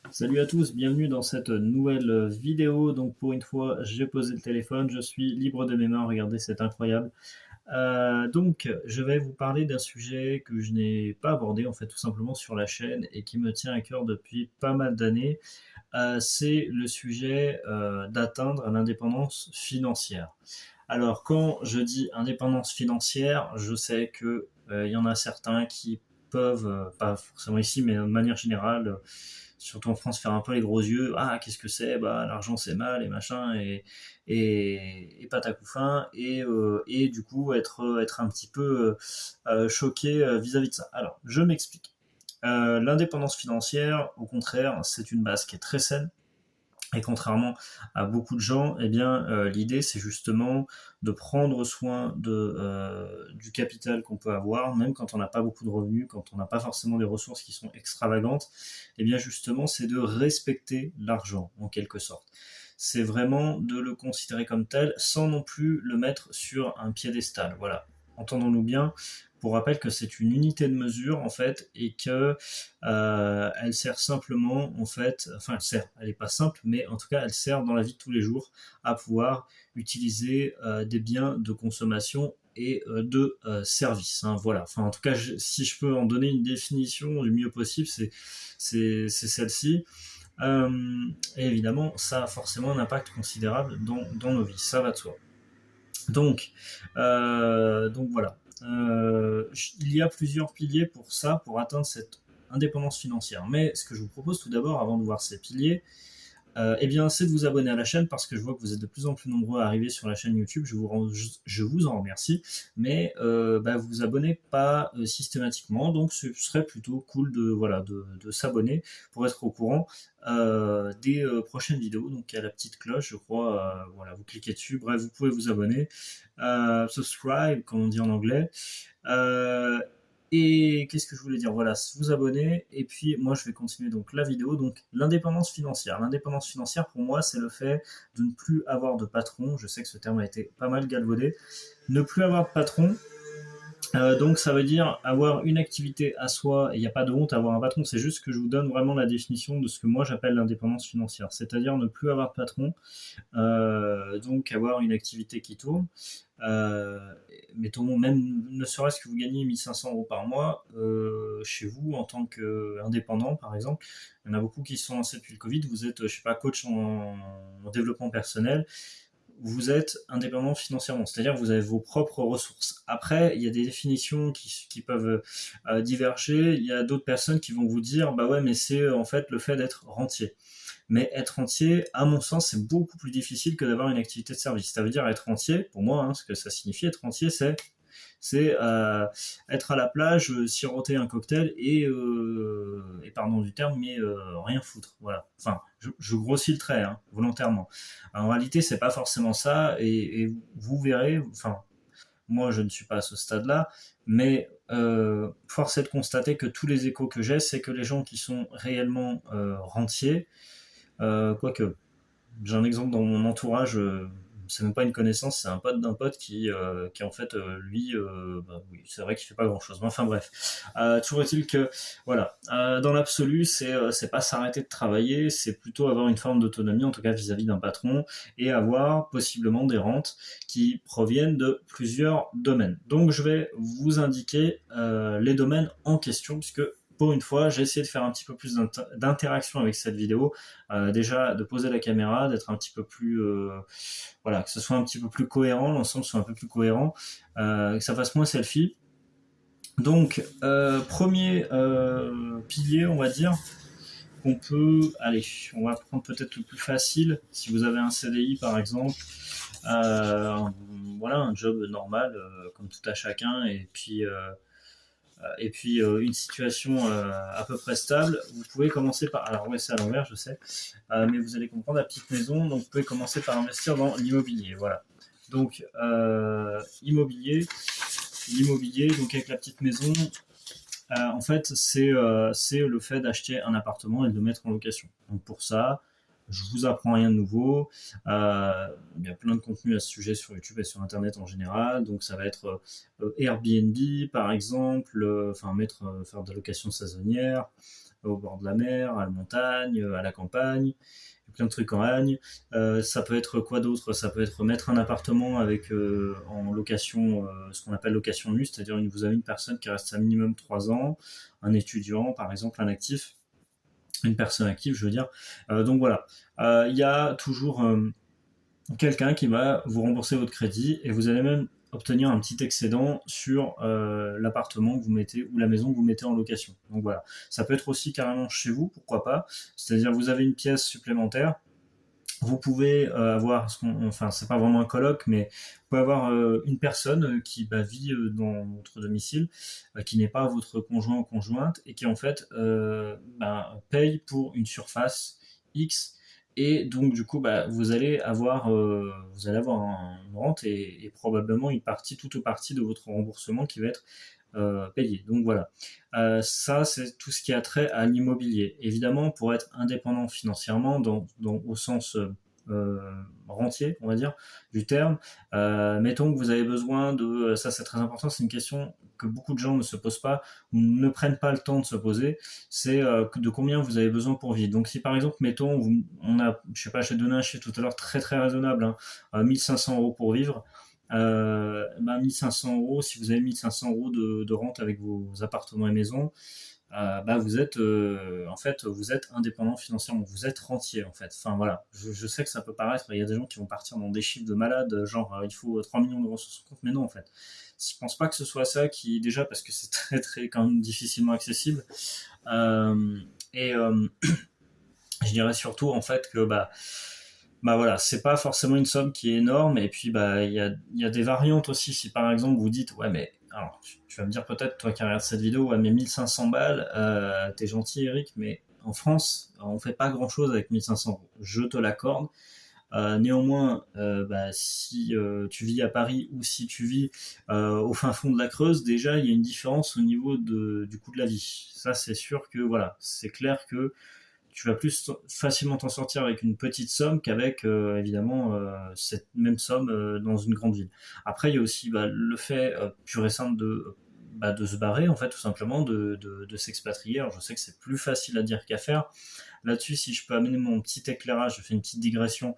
Salut à tous, bienvenue dans cette nouvelle vidéo. Donc pour une fois, j'ai posé le téléphone, je suis libre de mes mains, regardez, c'est incroyable. Donc je vais vous parler d'un sujet que je n'ai pas abordé en fait tout simplement sur la chaîne et qui me tient à cœur depuis pas mal d'années. C'est le sujet d'atteindre l'indépendance financière. Alors quand je dis indépendance financière, je sais que il y en a certains qui peuvent, pas forcément ici, mais de manière générale, surtout en France, faire un peu les gros yeux. Ah, qu'est-ce que c'est? Bah, l'argent c'est mal et machin et patacouffin et du coup être un petit peu choqué vis-à-vis de ça. Alors, je m'explique. L'indépendance financière, au contraire, c'est une base qui est très saine. Et contrairement à beaucoup de gens, eh bien, l'idée c'est justement de prendre soin du capital qu'on peut avoir, même quand on n'a pas beaucoup de revenus, quand on n'a pas forcément des ressources qui sont extravagantes. Eh bien, justement, c'est de respecter l'argent en quelque sorte. C'est vraiment de le considérer comme tel, sans non plus le mettre sur un piédestal. Voilà. Entendons-nous bien. Pour rappel que c'est une unité de mesure en fait et que elle sert simplement en fait, enfin elle sert, elle n'est pas simple, mais en tout cas elle sert dans la vie de tous les jours à pouvoir utiliser des biens de consommation et de services. Hein, voilà. Enfin en tout cas, si je peux en donner une définition du mieux possible, c'est celle-ci. Et évidemment, ça a forcément un impact considérable dans nos vies, ça va de soi. Donc voilà. Il y a plusieurs piliers pour ça, pour atteindre cette indépendance financière. Mais ce que je vous propose tout d'abord, avant de voir ces piliers, eh bien, c'est de vous abonner à la chaîne parce que je vois que vous êtes de plus en plus nombreux à arriver sur la chaîne YouTube. Je vous en remercie, mais bah, vous vous abonnez pas systématiquement, donc ce serait plutôt cool de voilà de s'abonner pour être au courant des prochaines vidéos. Donc il y a la petite cloche, je crois. Voilà, vous cliquez dessus. Bref, vous pouvez vous abonner, subscribe, comme on dit en anglais. Euh, et qu'est-ce que je voulais dire? Voilà, vous abonner. Et puis moi, je vais continuer donc la vidéo. Donc l'indépendance financière. L'indépendance financière, pour moi, c'est le fait de ne plus avoir de patron. Je sais que ce terme a été pas mal galvaudé. Ne plus avoir de patron, donc ça veut dire avoir une activité à soi, et il n'y a pas de honte à avoir un patron, c'est juste que je vous donne vraiment la définition de ce que moi j'appelle l'indépendance financière, c'est-à-dire ne plus avoir de patron, donc avoir une activité qui tourne. Euh, Mettons même ne serait-ce que vous gagnez 1 500 € par mois chez vous en tant qu'indépendant par exemple. Il y en a beaucoup qui sont lancés depuis le Covid, vous êtes, je sais pas, coach en développement personnel, vous êtes indépendant financièrement, c'est-à-dire que vous avez vos propres ressources. Après, il y a des définitions qui peuvent diverger. Il y a d'autres personnes qui vont vous dire, bah ouais, mais c'est en fait le fait d'être rentier. Mais être rentier, à mon sens, c'est beaucoup plus difficile que d'avoir une activité de service. Ça veut dire être rentier, pour moi, hein, ce que ça signifie être rentier, c'est être à la plage, siroter un cocktail et pardon du terme, mais rien foutre. Voilà. Enfin, je grossis le trait, hein, volontairement. En réalité, c'est pas forcément ça, et vous verrez. Enfin, moi, je ne suis pas à ce stade-là, mais force est de constater que tous les échos que j'ai, c'est que les gens qui sont réellement rentiers, quoique j'ai un exemple dans mon entourage, c'est même pas une connaissance, c'est un pote d'un pote qui en fait, lui, bah oui, c'est vrai qu'il fait pas grand chose. Mais enfin bref. Toujours est-il que, voilà, dans l'absolu, c'est pas s'arrêter de travailler, c'est plutôt avoir une forme d'autonomie, en tout cas vis-à-vis d'un patron, et avoir possiblement des rentes qui proviennent de plusieurs domaines. Donc je vais vous indiquer les domaines en question, puisque pour une fois, j'ai essayé de faire un petit peu plus d'interaction avec cette vidéo, déjà de poser la caméra, d'être un petit peu plus, voilà, que ce soit un petit peu plus cohérent, l'ensemble soit un peu plus cohérent, que ça fasse moins selfie. Donc, premier pilier, on va dire, qu'on peut, allez, on va prendre peut-être le plus facile, si vous avez un CDI par exemple, euh, voilà, un job normal, comme tout à chacun, et puis une situation à peu près stable, vous pouvez commencer par, alors ouais c'est à l'envers je sais, mais vous allez comprendre la petite maison, donc vous pouvez commencer par investir dans l'immobilier, voilà. Donc l'immobilier, donc avec la petite maison, en fait c'est le fait d'acheter un appartement et de le mettre en location. Donc pour ça, je vous apprends rien de nouveau. Il y a plein de contenus à ce sujet sur YouTube et sur Internet en général. Donc ça va être Airbnb par exemple, faire de la location saisonnière au bord de la mer, à la montagne, à la campagne, plein de trucs en Hagne. Ça peut être quoi d'autre? Ça peut être mettre un appartement avec en location, ce qu'on appelle location nue, c'est-à-dire vous avez une personne qui reste à minimum 3 ans, un étudiant par exemple, un actif, une personne active je veux dire. Donc voilà, il y a toujours quelqu'un qui va vous rembourser votre crédit et vous allez même obtenir un petit excédent sur l'appartement que vous mettez ou la maison que vous mettez en location. Donc voilà, ça peut être aussi carrément chez vous, pourquoi pas. C'est-à-dire vous avez une pièce supplémentaire, vous pouvez avoir, enfin c'est pas vraiment un coloc, mais vous pouvez avoir une personne qui vit dans votre domicile, qui n'est pas votre conjoint ou conjointe, et qui en fait paye pour une surface X, et donc du coup vous allez avoir une rente et probablement une partie, toute ou partie de votre remboursement qui va être payé. Donc voilà, ça c'est tout ce qui a trait à l'immobilier. Évidemment, pour être indépendant financièrement, au sens rentier, on va dire, du terme, mettons que vous avez besoin de, ça c'est très important, c'est une question que beaucoup de gens ne se posent pas, ou ne prennent pas le temps de se poser, c'est de combien vous avez besoin pour vivre. Donc si par exemple, mettons, je sais pas, j'ai donné un chiffre tout à l'heure très très raisonnable, 1500 euros pour vivre, 1500 euros, si vous avez 1500 euros de rente avec vos appartements et maisons, vous êtes indépendant financièrement, vous êtes rentier en fait. Enfin voilà, je sais que ça peut paraître, il y a des gens qui vont partir dans des chiffres de malade, genre il faut 3 millions d'euros sur son compte, mais non en fait. Je pense pas que ce soit ça qui, déjà parce que c'est très très quand même difficilement accessible, et je dirais surtout en fait que voilà, c'est pas forcément une somme qui est énorme, et puis il y a des variantes aussi. Si par exemple vous dites ouais mais alors tu vas me dire peut-être toi qui regardes cette vidéo, ouais mais 1500 balles, t'es gentil Eric, mais en France on fait pas grand chose avec 1500 euros, je te l'accorde. Néanmoins, si tu vis à Paris ou si tu vis au fin fond de la Creuse, déjà il y a une différence au niveau du coût de la vie. Ça c'est sûr que voilà, c'est clair que tu vas plus facilement t'en sortir avec une petite somme qu'avec évidemment cette même somme dans une grande ville. Après il y a aussi le fait pur et simple de se barrer en fait, tout simplement de s'expatrier. Alors je sais que c'est plus facile à dire qu'à faire. Là-dessus, si je peux amener mon petit éclairage, je fais une petite digression.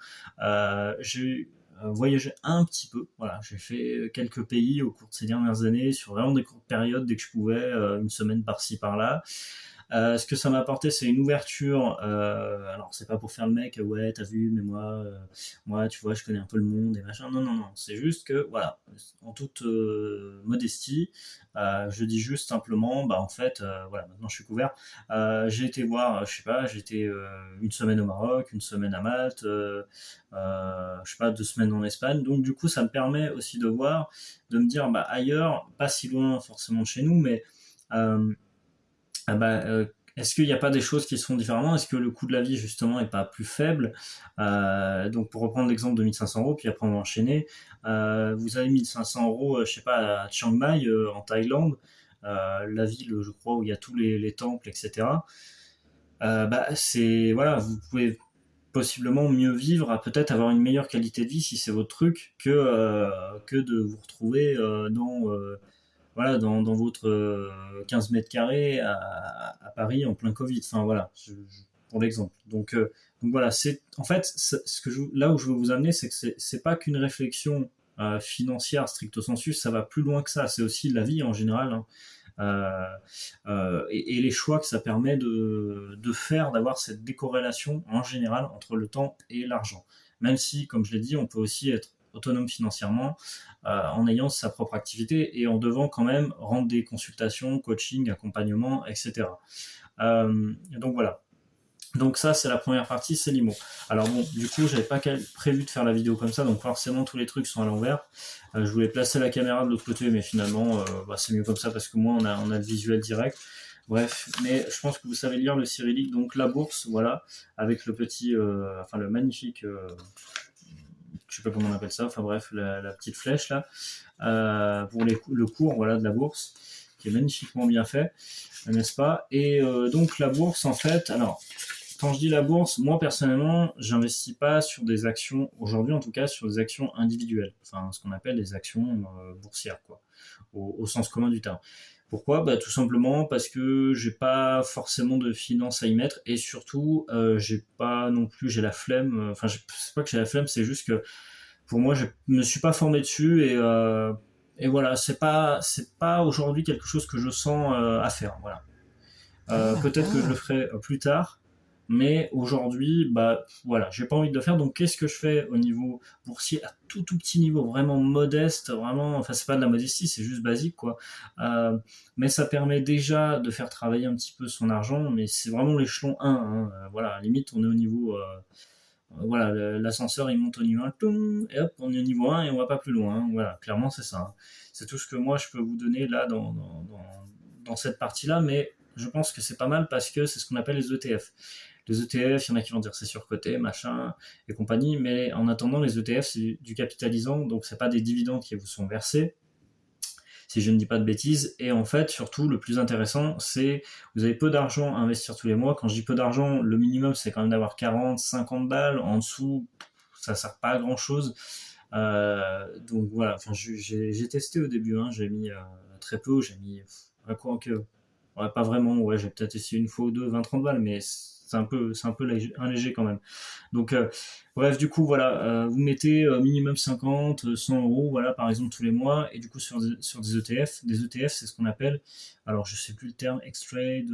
J'ai voyagé un petit peu, voilà, j'ai fait quelques pays au cours de ces dernières années sur vraiment des courtes périodes dès que je pouvais, une semaine par-ci par-là. Ce que ça m'a apporté, c'est une ouverture. Alors, c'est pas pour faire le mec, ouais, t'as vu, mais moi, tu vois, je connais un peu le monde et machin. Non, non, non. C'est juste que, voilà, en toute modestie, je dis juste simplement, en fait, voilà, maintenant je suis couvert. J'ai été voir, je sais pas, j'ai été une semaine au Maroc, une semaine à Malte, je sais pas, 2 semaines en Espagne. Donc, du coup, ça me permet aussi de voir, de me dire, ailleurs, pas si loin forcément de chez nous, mais euh, est-ce qu'il n'y a pas des choses qui se font différemment? Est-ce que le coût de la vie justement est pas plus faible? Donc pour reprendre l'exemple de 1500 euros, puis après on va enchaîner, vous avez 1500 euros, je sais pas, à Chiang Mai, en Thaïlande, la ville, je crois, où il y a tous les temples, etc. C'est voilà, vous pouvez possiblement mieux vivre, à peut-être avoir une meilleure qualité de vie si c'est votre truc, que de vous retrouver dans votre 15 mètres carrés à Paris en plein Covid. Enfin voilà, pour l'exemple. Donc voilà, c'est en fait là où je veux vous amener, c'est que c'est pas qu'une réflexion financière stricto sensu, ça va plus loin que ça. C'est aussi la vie en général, hein. Et les choix que ça permet de faire, d'avoir cette décorrélation en général entre le temps et l'argent. Même si, comme je l'ai dit, on peut aussi être autonome financièrement en ayant sa propre activité et en devant quand même rendre des consultations, coaching, accompagnement, etc. Donc voilà. Donc ça, c'est la première partie, c'est l'IMO. Alors bon, du coup, j'avais pas prévu de faire la vidéo comme ça, donc forcément tous les trucs sont à l'envers. Je voulais placer la caméra de l'autre côté, mais finalement, c'est mieux comme ça parce que moi, on a le visuel direct. Bref, mais je pense que vous savez lire le cyrillique, donc la bourse, voilà, avec le petit, le magnifique, je sais pas comment on appelle ça, enfin bref, la petite flèche là, pour le cours, voilà, de la bourse, qui est magnifiquement bien fait, n'est-ce pas? Et donc la bourse, en fait, alors quand je dis la bourse, moi personnellement, j'investis pas sur des actions, aujourd'hui en tout cas, sur des actions individuelles, enfin ce qu'on appelle les actions boursières, quoi, au sens commun du terme. Pourquoi? Bah, tout simplement parce que j'ai pas forcément de finances à y mettre et surtout, j'ai pas non plus, j'ai la flemme, enfin, c'est pas que j'ai la flemme, c'est juste que pour moi, je me suis pas formé dessus et voilà, c'est pas aujourd'hui quelque chose que je sens à faire, voilà. Peut-être que je le ferai plus tard, mais aujourd'hui, bah voilà, j'ai pas envie de le faire. Donc qu'est-ce que je fais au niveau boursier à tout petit niveau, vraiment modeste, vraiment, enfin c'est pas de la modestie, c'est juste basique quoi. Euh, mais ça permet déjà de faire travailler un petit peu son argent, mais c'est vraiment l'échelon 1. Hein. Voilà, limite on est au niveau, voilà, l'ascenseur il monte au niveau 1, et hop, on est au niveau 1 et on va pas plus loin. Hein. Voilà, clairement c'est ça. Hein. C'est tout ce que moi je peux vous donner là dans cette partie-là, mais je pense que c'est pas mal parce que c'est ce qu'on appelle les ETF. Les ETF, il y en a qui vont dire c'est surcoté, machin et compagnie, mais en attendant, les ETF, c'est du capitalisant, donc c'est pas des dividendes qui vous sont versés, si je ne dis pas de bêtises. Et en fait, surtout, le plus intéressant, c'est vous avez peu d'argent à investir tous les mois. Quand je dis peu d'argent, le minimum, c'est quand même d'avoir 40, 50 balles. En dessous, ça sert pas à grand chose. Donc voilà, enfin, j'ai testé au début, hein, j'ai mis très peu, j'ai mis quoi que ouais, pas vraiment, ouais, j'ai peut-être essayé une fois ou deux, 20-30 balles, mais c'est un peu un léger quand même. Donc, bref, du coup, voilà, vous mettez minimum 50, 100 euros, voilà, par exemple, tous les mois, et du coup, sur des ETF. Des ETF, c'est ce qu'on appelle, alors je sais plus le terme, X-Trade,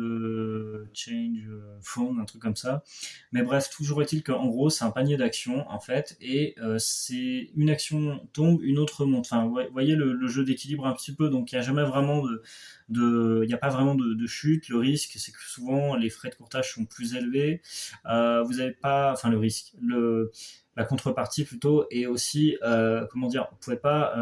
Change, Fund, un truc comme ça. Mais bref, toujours est-il qu'en gros, c'est un panier d'actions, en fait, et c'est une action tombe, une autre monte. Enfin, vous voyez le jeu d'équilibre un petit peu, donc il n'y a jamais vraiment il n'y a pas vraiment de chute. Le risque, c'est que souvent les frais de courtage sont plus élevés. Vous n'avez pas, enfin le risque, la contrepartie plutôt, et aussi, comment dire, vous pouvez pas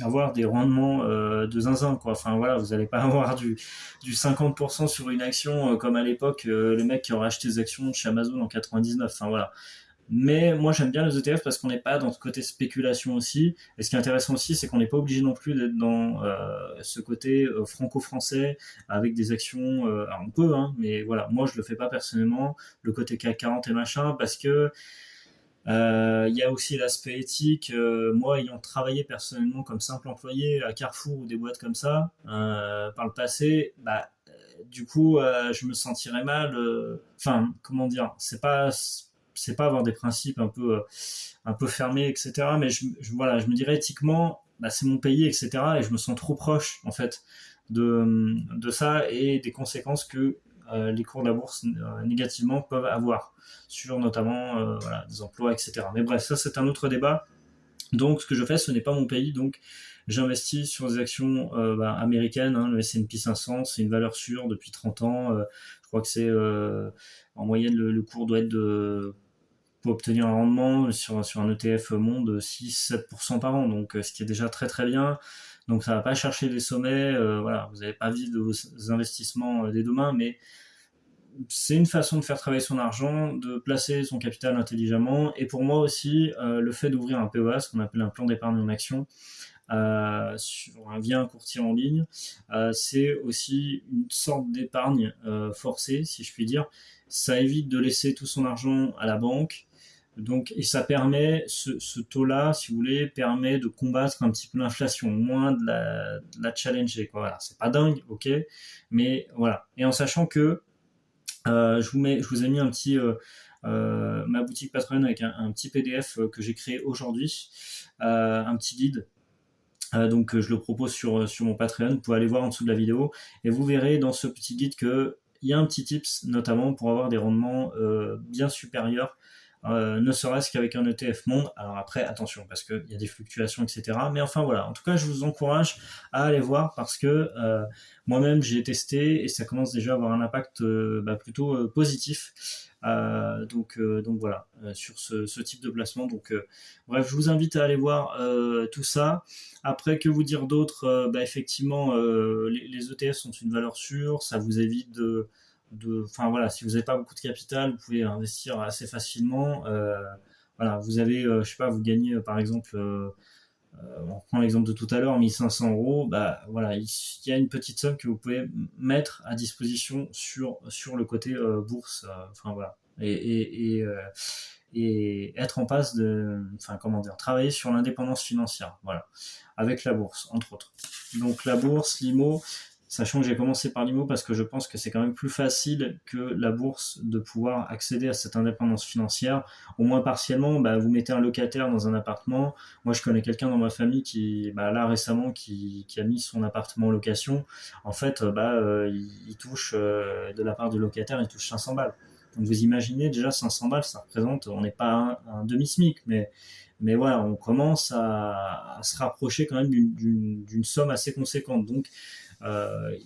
avoir des rendements de zinzin, quoi. Enfin voilà, vous n'allez pas avoir du 50% sur une action comme à l'époque, le mec qui aurait acheté des actions chez Amazon en 99. Enfin voilà. Mais moi j'aime bien les ETF parce qu'on n'est pas dans ce côté spéculation aussi. Et ce qui est intéressant aussi, c'est qu'on n'est pas obligé non plus d'être dans ce côté franco-français avec des actions. Alors on peut, hein, mais voilà, moi je le fais pas personnellement. Le côté CAC 40 et machin, parce que il y a aussi l'aspect éthique. Moi, ayant travaillé personnellement comme simple employé à Carrefour ou des boîtes comme ça par le passé, bah du coup, je me sentirais mal. Enfin, comment dire, c'est pas avoir des principes un peu fermés, etc. Mais voilà, je me dirais éthiquement, bah, c'est mon pays, etc. Et je me sens trop proche, en fait, de ça et des conséquences que les cours de la bourse négativement peuvent avoir sur notamment voilà, des emplois, etc. Mais bref, ça c'est un autre débat. Donc ce que je fais, ce n'est pas mon pays, donc j'investis sur des actions américaines. Hein, le S&P 500, c'est une valeur sûre depuis 30 ans. Je crois que c'est en moyenne le cours doit être pour obtenir un rendement sur un ETF monde 6-7% par an, donc ce qui est déjà très très bien. Donc ça va pas chercher des sommets, voilà, vous n'allez pas vivre de vos investissements dès demain, mais c'est une façon de faire travailler son argent, de placer son capital intelligemment, et pour moi aussi, le fait d'ouvrir un PEA, ce qu'on appelle un plan d'épargne en action, via un courtier en ligne, c'est aussi une sorte d'épargne forcée, si je puis dire. Ça évite de laisser tout son argent à la banque. Donc, et ça permet, ce taux-là, si vous voulez, permet de combattre un petit peu l'inflation, moins de la challenger, quoi. Voilà, c'est pas dingue, ok, mais voilà. Et en sachant que je vous ai mis ma boutique Patreon avec un petit PDF que j'ai créé aujourd'hui, un petit guide. Donc je le propose sur mon Patreon, vous pouvez aller voir en dessous de la vidéo, et vous verrez dans ce petit guide qu'il y a un petit tips, notamment pour avoir des rendements bien supérieurs, ne serait-ce qu'avec un ETF monde. Alors après, attention, parce qu'il y a des fluctuations, etc. Mais enfin voilà, en tout cas, je vous encourage à aller voir, parce que moi-même, j'ai testé, et ça commence déjà à avoir un impact plutôt positif. Donc voilà, sur ce type de placement. Donc bref, je vous invite à aller voir tout ça. Après, que vous dire d'autre? Effectivement, les ETF sont une valeur sûre, ça vous évite enfin voilà, si vous n'avez pas beaucoup de capital, vous pouvez investir assez facilement. Voilà, vous avez, je sais pas, vous gagnez par exemple, on reprend l'exemple de tout à l'heure, 1500 euros, bah voilà, il y a une petite somme que vous pouvez mettre à disposition sur le côté bourse. Enfin voilà, et être en passe enfin comment dire, travailler sur l'indépendance financière, voilà, avec la bourse entre autres. Donc la bourse, l'IMO, sachant que j'ai commencé par l'IMO parce que je pense que c'est quand même plus facile que la bourse de pouvoir accéder à cette indépendance financière, au moins partiellement. Vous mettez un locataire dans un appartement. Moi, je connais quelqu'un dans ma famille qui, là récemment, qui a mis son appartement en location. En fait, il touche, de la part du locataire, il touche 500 balles. Donc vous imaginez déjà 500 balles, ça représente, on n'est pas un demi-SMIC, mais voilà, on commence à se rapprocher quand même d'une somme assez conséquente. Donc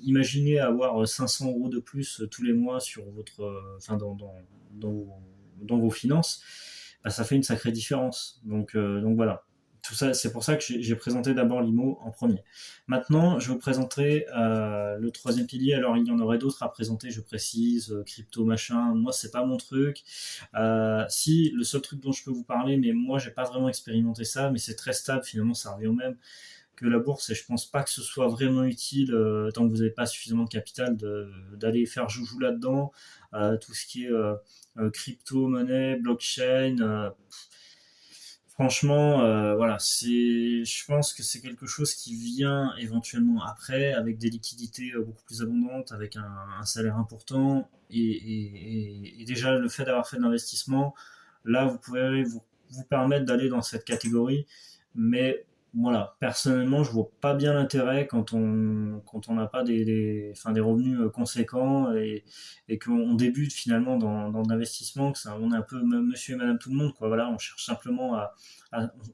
imaginez avoir 500 euros de plus tous les mois sur dans vos finances, ça fait une sacrée différence. Donc voilà. Tout ça, c'est pour ça que j'ai présenté d'abord l'IMO en premier. Maintenant, je vous présenterai le troisième pilier. Alors, il y en aurait d'autres à présenter, je précise, crypto machin. Moi, c'est pas mon truc. Si, le seul truc dont je peux vous parler, mais moi, j'ai pas vraiment expérimenté ça, mais c'est très stable. Finalement, ça revient au même que la bourse, et je pense pas que ce soit vraiment utile tant que vous n'avez pas suffisamment de capital d'aller faire joujou là-dedans. Tout ce qui est crypto-monnaie, blockchain, franchement, voilà, je pense que c'est quelque chose qui vient éventuellement après, avec des liquidités beaucoup plus abondantes, avec un salaire important, et déjà le fait d'avoir fait de l'investissement, là, vous pouvez vous permettre d'aller dans cette catégorie, mais voilà, personnellement, je vois pas bien l'intérêt quand on n'a pas des revenus conséquents, et qu'on débute finalement dans l'investissement, que on est un peu monsieur et madame tout le monde, quoi. Voilà, on cherche simplement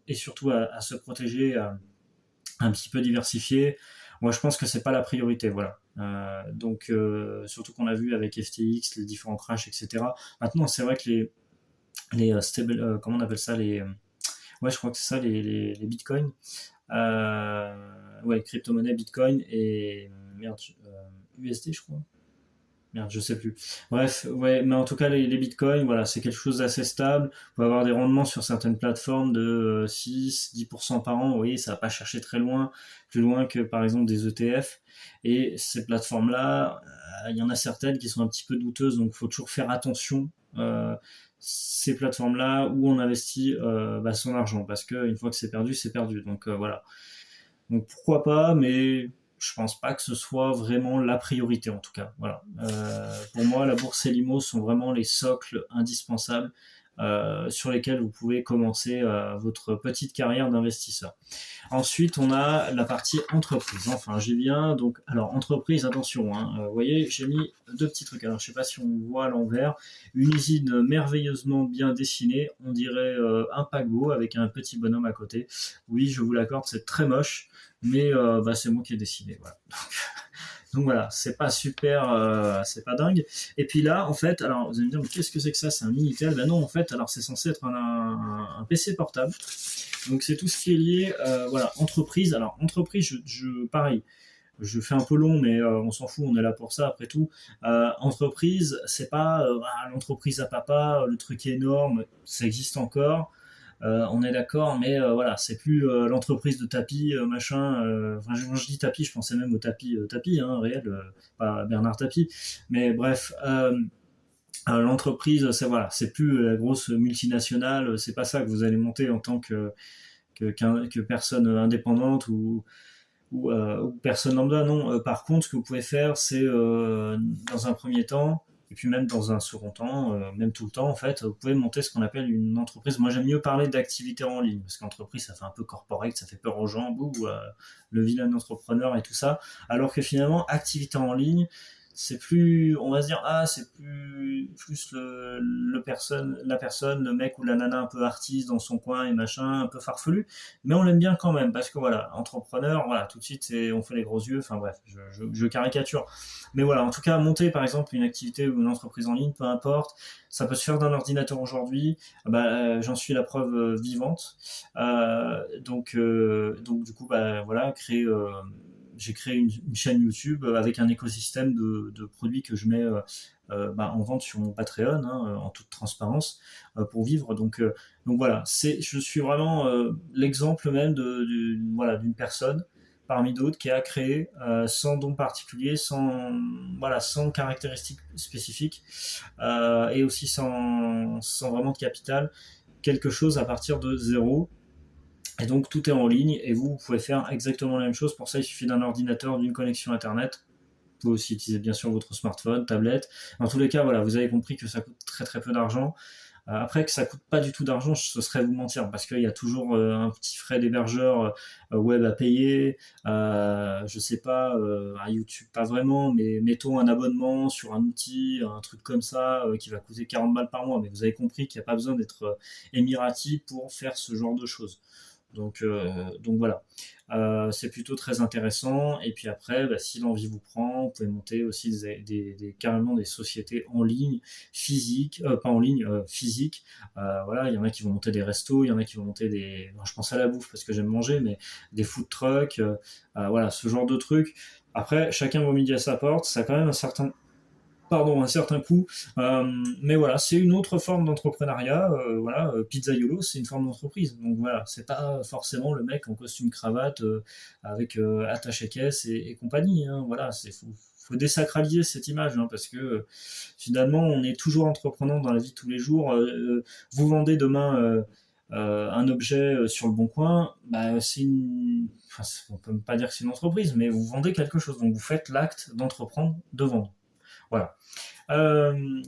et surtout à se protéger, à un petit peu diversifier. Moi, je pense que c'est pas la priorité, voilà. Donc, surtout qu'on a vu avec FTX, les différents crashs, etc. Maintenant, c'est vrai que les stable, comment on appelle ça, ouais, je crois que c'est ça, les bitcoins. Ouais, crypto-monnaie, bitcoin et merde, USD, je crois. Merde, je sais plus. Bref, ouais, mais en tout cas, les bitcoins, voilà, c'est quelque chose d'assez stable. Vous pouvez avoir des rendements sur certaines plateformes de 6-10% par an. Vous voyez, ça va pas chercher très loin, plus loin que par exemple des ETF. Et ces plateformes-là, il y en a certaines qui sont un petit peu douteuses, donc il faut toujours faire attention. Ces plateformes-là où on investit son argent, parce qu'une fois que c'est perdu, c'est perdu. Donc voilà. Donc pourquoi pas, mais je pense pas que ce soit vraiment la priorité en tout cas. Voilà. Pour moi, la bourse et l'IMO sont vraiment les socles indispensables sur lesquels vous pouvez commencer votre petite carrière d'investisseur. Ensuite, on a la partie entreprise. Enfin, j'ai bien. Donc, alors entreprise, attention. Vous voyez, j'ai mis deux petits trucs. Alors, je sais pas si on voit à l'envers. Une usine merveilleusement bien dessinée. On dirait un paquebot avec un petit bonhomme à côté. Oui, je vous l'accorde, c'est très moche, mais c'est moi qui ai dessiné. Voilà. Donc voilà, c'est pas super, c'est pas dingue. Et puis là, en fait, alors vous allez me dire, mais qu'est-ce que c'est que ça? C'est un Minitel? Ben non, en fait, alors c'est censé être un PC portable. Donc c'est tout ce qui est lié, voilà, entreprise. Alors entreprise, pareil, je fais un peu long, mais on s'en fout, on est là pour ça après tout. Entreprise, c'est pas l'entreprise à papa, le truc énorme, ça existe encore. On est d'accord, mais voilà, c'est plus l'entreprise de tapis, machin. Quand je dis tapis, je pensais même au tapis, hein, réel, pas Bernard Tapie. Mais bref, l'entreprise, c'est voilà, c'est plus la grosse multinationale. C'est pas ça que vous allez monter en tant que personne indépendante ou personne lambda. Non. Par contre, ce que vous pouvez faire, c'est dans un premier temps, et puis même dans un second temps, même tout le temps, en fait, vous pouvez monter ce qu'on appelle une entreprise. Moi, j'aime mieux parler d'activité en ligne, parce qu'entreprise, ça fait un peu corporate, ça fait peur aux gens, le vilain entrepreneur et tout ça. Alors que finalement, activité en ligne, c'est plus, on va se dire, c'est plus la personne, le mec ou la nana un peu artiste dans son coin et machin, un peu farfelu, mais on l'aime bien quand même, parce que voilà, entrepreneur, voilà, tout de suite, on fait les gros yeux, enfin bref, je caricature. Mais voilà, en tout cas, monter par exemple une activité ou une entreprise en ligne, peu importe, ça peut se faire d'un ordinateur aujourd'hui, j'en suis la preuve vivante. Donc du coup, voilà, j'ai créé une chaîne YouTube avec un écosystème de produits que je mets en vente sur mon Patreon, hein, en toute transparence, pour vivre. Donc voilà, je suis vraiment l'exemple même voilà, d'une personne parmi d'autres qui est à créer sans don particulier, sans caractéristiques spécifiques et aussi sans vraiment de capital, quelque chose à partir de zéro. Et donc tout est en ligne et vous pouvez faire exactement la même chose. Pour ça, il suffit d'un ordinateur, d'une connexion internet. Vous pouvez aussi utiliser bien sûr votre smartphone, tablette. Dans tous les cas, voilà, vous avez compris que ça coûte très très peu d'argent. Après, que ça coûte pas du tout d'argent, ce serait vous mentir, parce qu'il y a toujours un petit frais d'hébergeur web à payer. Je sais pas, à YouTube pas vraiment, mais mettons un abonnement sur un outil, un truc comme ça, qui va coûter 40 balles par mois. Mais vous avez compris qu'il n'y a pas besoin d'être émirati pour faire ce genre de choses. Donc voilà, c'est plutôt très intéressant. Et puis après, bah, si l'envie vous prend, vous pouvez monter aussi carrément des sociétés en ligne, physiques, pas en ligne, physiques. Voilà, il y en a qui vont monter des restos, il y en a qui vont monter je pense à la bouffe parce que j'aime manger, mais des food trucks, voilà, ce genre de trucs. Après, chacun vaut midi à sa porte, ça a quand même un certain coût. Mais voilà, c'est une autre forme d'entrepreneuriat. Voilà, Pizzaiolo, c'est une forme d'entreprise. Donc voilà, c'est pas forcément le mec en costume cravate avec attaché caisse et compagnie. Hein. Voilà, faut désacraliser cette image parce que finalement, on est toujours entreprenant dans la vie de tous les jours. Vous vendez demain. Un objet sur le bon coin, bah, on peut pas dire que c'est une entreprise, mais vous vendez quelque chose, donc vous faites l'acte d'entreprendre, de vendre. Voilà.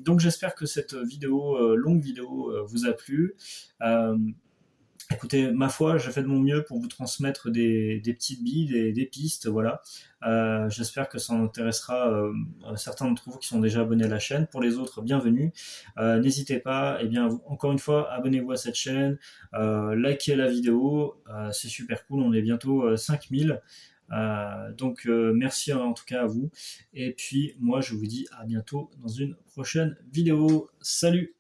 Donc j'espère que cette longue vidéo, vous a plu. Euh, Écoutez, ma foi, j'ai fait de mon mieux pour vous transmettre des petites billes, des pistes, voilà. J'espère que ça en intéressera certains d'entre vous qui sont déjà abonnés à la chaîne. Pour les autres, bienvenue. N'hésitez pas, et bien, encore une fois, abonnez-vous à cette chaîne, likez la vidéo, c'est super cool, on est bientôt 5000. Donc merci en tout cas à vous. Et puis moi je vous dis à bientôt dans une prochaine vidéo. Salut!